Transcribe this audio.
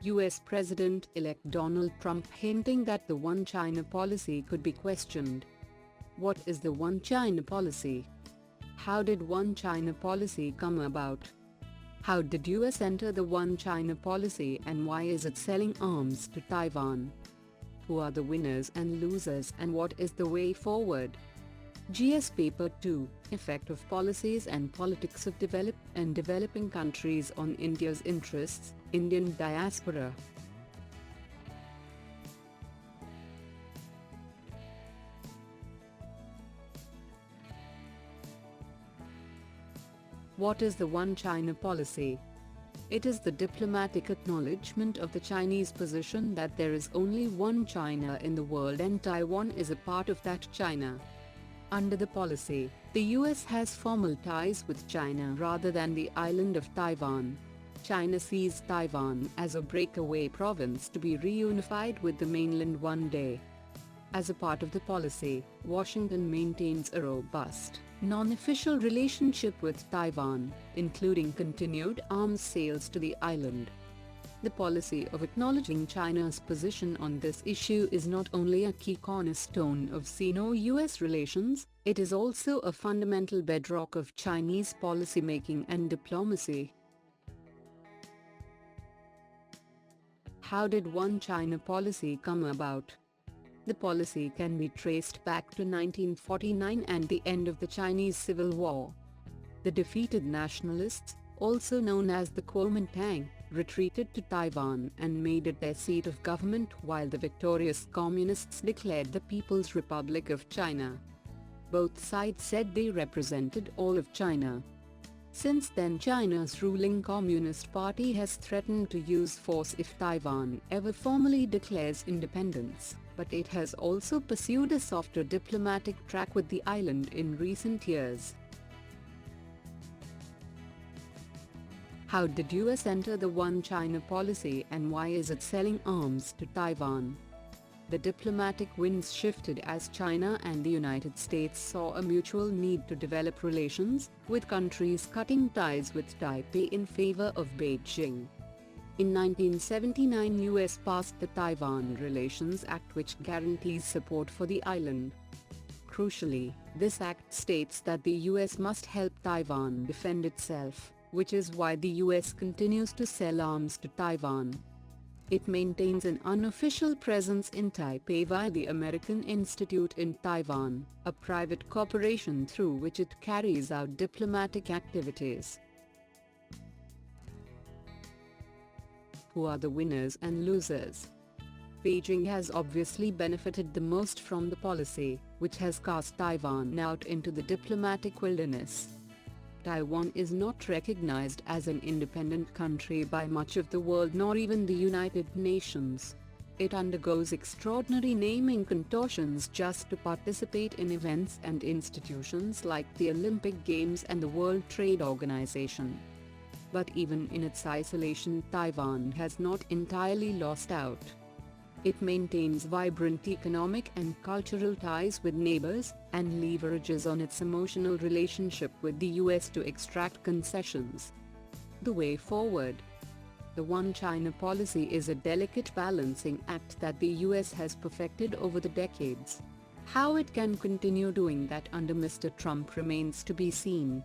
US President-elect Donald Trump hinting that the One China policy could be questioned. What is the One China policy? How did One China policy come about? How did US enter the One China policy and why is it selling arms to Taiwan? Who are the winners and losers and what is the way forward? GS Paper 2, Effect of Policies and Politics of Developed and Developing Countries on India's Interests, Indian Diaspora. What is the One China policy? It is the diplomatic acknowledgement of the Chinese position that there is only one China in the world and Taiwan is a part of that China. Under the policy, the US has formal ties with China rather than the island of Taiwan. China sees Taiwan as a breakaway province to be reunified with the mainland one day. As a part of the policy, Washington maintains a robust, non-official relationship with Taiwan, including continued arms sales to the island. The policy of acknowledging China's position on this issue is not only a key cornerstone of Sino-US relations, it is also a fundamental bedrock of Chinese policymaking and diplomacy. How did One China policy come about? The policy can be traced back to 1949 and the end of the Chinese Civil War. The defeated nationalists, also known as the Kuomintang, retreated to Taiwan and made it their seat of government while the victorious communists declared the People's Republic of China. Both sides said they represented all of China. Since then, China's ruling Communist Party has threatened to use force if Taiwan ever formally declares independence, but it has also pursued a softer diplomatic track with the island in recent years. How did US enter the One China policy and why is it selling arms to Taiwan? The diplomatic winds shifted as China and the United States saw a mutual need to develop relations, with countries cutting ties with Taipei in favor of Beijing. In 1979, US passed the Taiwan Relations Act, which guarantees support for the island. Crucially, this act states that the US must help Taiwan defend itself, which is why the US continues to sell arms to Taiwan. It maintains an unofficial presence in Taipei via the American Institute in Taiwan, a private corporation through which it carries out diplomatic activities. Who are the winners and losers? Beijing has obviously benefited the most from the policy, which has cast Taiwan out into the diplomatic wilderness. Taiwan is not recognized as an independent country by much of the world, nor even the United Nations. It undergoes extraordinary naming contortions just to participate in events and institutions like the Olympic Games and the World Trade Organization. But even in its isolation, Taiwan has not entirely lost out. It maintains vibrant economic and cultural ties with neighbors, and leverages on its emotional relationship with the US to extract concessions. The way forward. The One China policy is a delicate balancing act that the US has perfected over the decades. How it can continue doing that under Mr. Trump remains to be seen.